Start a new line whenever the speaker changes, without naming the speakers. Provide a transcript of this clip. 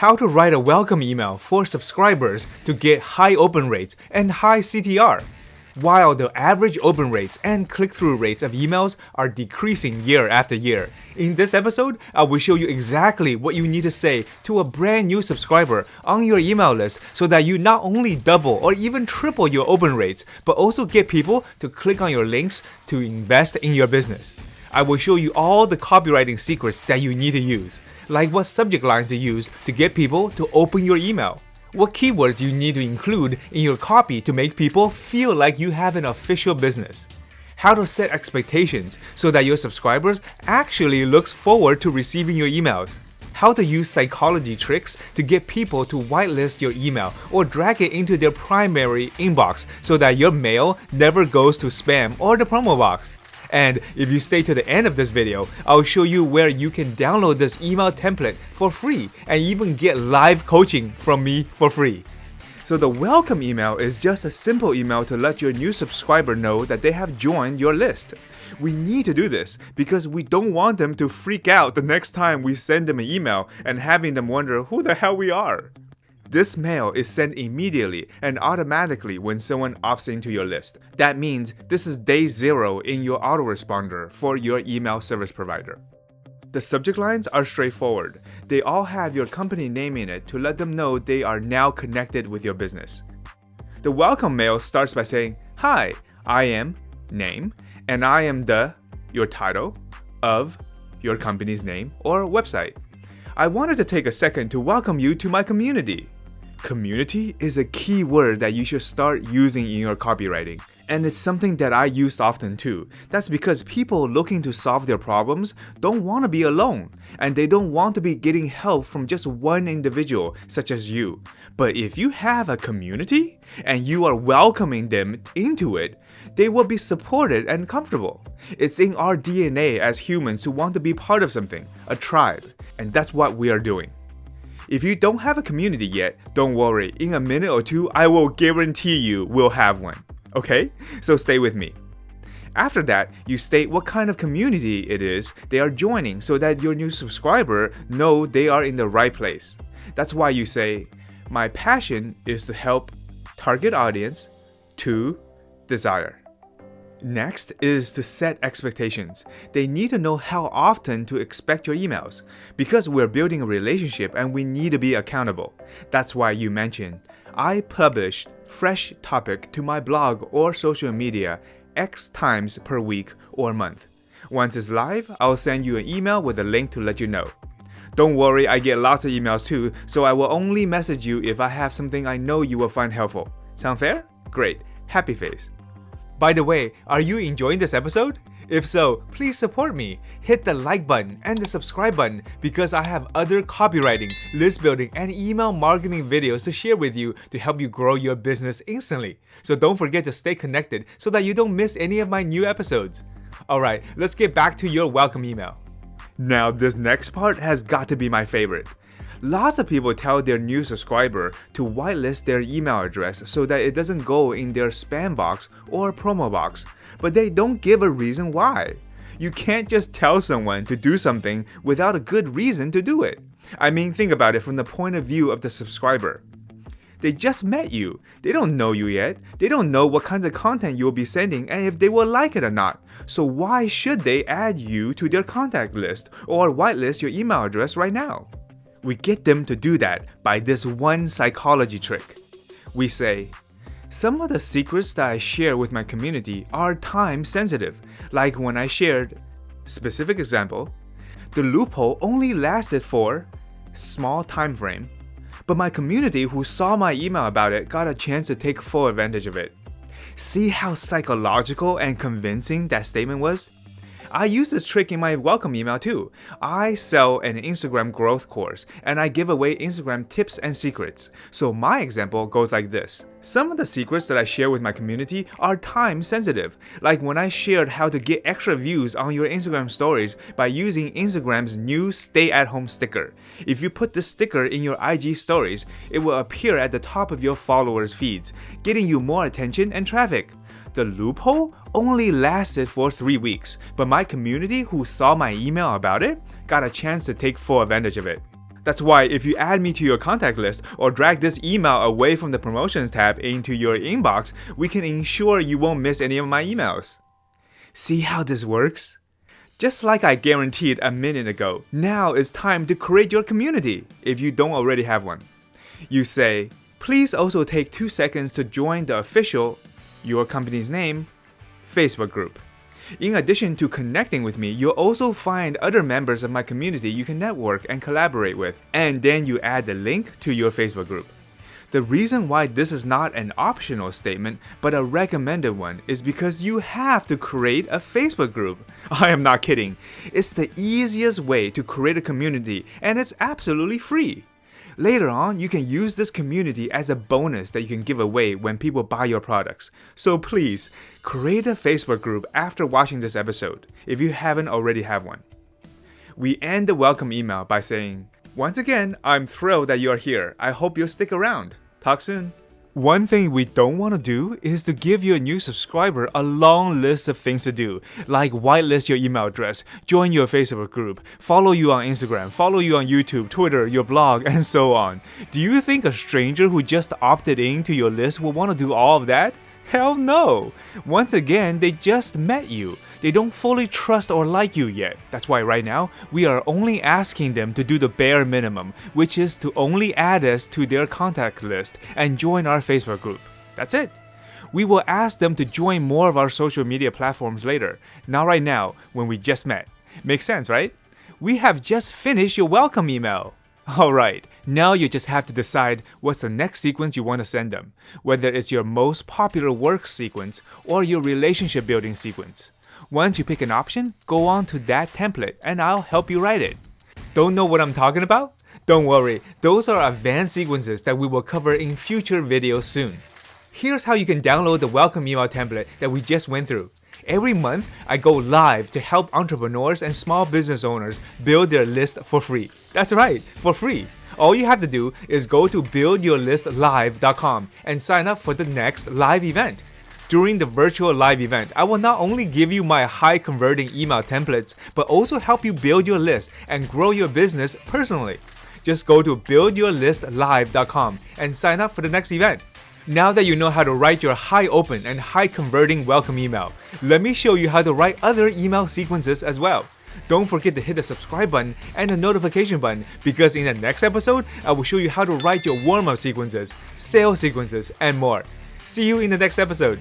how to write a welcome email for subscribers to get high open rates and high CTR, while the average open rates and click-through rates of emails are decreasing year after year. In this episode, I will show you exactly what you need to say to a brand new subscriber on your email list so that you not only double or even triple your open rates, but also get people to click on your links to invest in your business. I will show you all the copywriting secrets that you need to use, like what subject lines to use to get people to open your email, what keywords you need to include in your copy to make people feel like you have an official business, how to set expectations so that your subscribers actually looks forward to receiving your emails, how to use psychology tricks to get people to whitelist your email or drag it into their primary inbox so that your mail never goes to spam or the promo box. And if you stay to the end of this video, I'll show you where you can download this email template for free and even get live coaching from me for free. So the welcome email is just a simple email to let your new subscriber know that they have joined your list. We need to do this because we don't want them to freak out the next time we send them an email and having them wonder who the hell we are. This mail is sent immediately and automatically when someone opts into your list. That means this is day 0 in your autoresponder for your email service provider. The subject lines are straightforward. They all have your company name in it to let them know they are now connected with your business. The welcome mail starts by saying, "Hi, I am name, and I am your title of your company's name or website. I wanted to take a second to welcome you to my community." Community is a key word that you should start using in your copywriting. And it's something that I used often too. That's because people looking to solve their problems don't want to be alone. And they don't want to be getting help from just one individual, such as you. But if you have a community and you are welcoming them into it, they will be supported and comfortable. It's in our DNA as humans to want to be part of something, a tribe. And that's what we are doing. If you don't have a community yet, don't worry. In a minute or two, I will guarantee you we'll have one. Okay? So stay with me. After that, you state what kind of community it is they are joining so that your new subscriber know they are in the right place. That's why you say, "My passion is to help target audience to desire." Next is to set expectations. They need to know how often to expect your emails because we're building a relationship and we need to be accountable. That's why you mention, "I publish fresh topic to my blog or social media X times per week or month. Once it's live, I'll send you an email with a link to let you know." Don't worry, I get lots of emails too, so I will only message you if I have something I know you will find helpful. Sound fair? Great. Happy face. By the way, are you enjoying this episode? If so, please support me. Hit the like button and the subscribe button because I have other copywriting, list building, and email marketing videos to share with you to help you grow your business instantly. So don't forget to stay connected so that you don't miss any of my new episodes. Alright, let's get back to your welcome email. Now this next part has got to be my favorite. Lots of people tell their new subscriber to whitelist their email address so that it doesn't go in their spam box or promo box, but they don't give a reason why. You can't just tell someone to do something without a good reason to do it. I mean, think about it from the point of view of the subscriber. They just met you. They don't know you yet. They don't know what kinds of content you will be sending and if they will like it or not. So why should they add you to their contact list or whitelist your email address right now? We get them to do that by this one psychology trick. We say, "Some of the secrets that I share with my community are time sensitive, like when I shared," specific example, "the loophole only lasted for small time frame, but my community who saw my email about it got a chance to take full advantage of it." See how psychological and convincing that statement was? I use this trick in my welcome email too. I sell an Instagram growth course and I give away Instagram tips and secrets. So my example goes like this. Some of the secrets that I share with my community are time sensitive, like when I shared how to get extra views on your Instagram stories by using Instagram's new stay at home sticker. If you put this sticker in your IG stories, it will appear at the top of your followers' feeds, getting you more attention and traffic. The loophole only lasted for 3 weeks, but my community who saw my email about it got a chance to take full advantage of it. That's why if you add me to your contact list or drag this email away from the promotions tab into your inbox, we can ensure you won't miss any of my emails. See how this works? Just like I guaranteed a minute ago, now it's time to create your community if you don't already have one. You say, please also take 2 seconds to join the official, your company's name, Facebook group. In addition to connecting with me, you'll also find other members of my community you can network and collaborate with, and then you add the link to your Facebook group. The reason why this is not an optional statement, but a recommended one, is because you have to create a Facebook group. I am not kidding. It's the easiest way to create a community, and it's absolutely free. Later on, you can use this community as a bonus that you can give away when people buy your products. So please, create a Facebook group after watching this episode, if you haven't already have one. We end the welcome email by saying, once again, I'm thrilled that you are here. I hope you'll stick around. Talk soon. One thing we don't want to do is to give your new subscriber a long list of things to do, like whitelist your email address, join your Facebook group, follow you on Instagram, follow you on YouTube, Twitter, your blog, and so on. Do you think a stranger who just opted into your list will want to do all of that? Hell no! Once again, they just met you. They don't fully trust or like you yet. That's why right now, we are only asking them to do the bare minimum, which is to only add us to their contact list and join our Facebook group. That's it. We will ask them to join more of our social media platforms later, not right now when we just met. Makes sense, right? We have just finished your welcome email. Alright, now you just have to decide what's the next sequence you want to send them, whether it's your most popular work sequence or your relationship building sequence. Once you pick an option, go on to that template and I'll help you write it. Don't know what I'm talking about? Don't worry, those are advanced sequences that we will cover in future videos soon. Here's how you can download the welcome email template that we just went through. Every month, I go live to help entrepreneurs and small business owners build their list for free. That's right, for free. All you have to do is go to buildyourlistlive.com and sign up for the next live event. During the virtual live event, I will not only give you my high converting email templates, but also help you build your list and grow your business personally. Just go to buildyourlistlive.com and sign up for the next event. Now that you know how to write your high open and high converting welcome email, let me show you how to write other email sequences as well. Don't forget to hit the subscribe button and the notification button, because in the next episode, I will show you how to write your warm-up sequences, sales sequences, and more. See you in the next episode.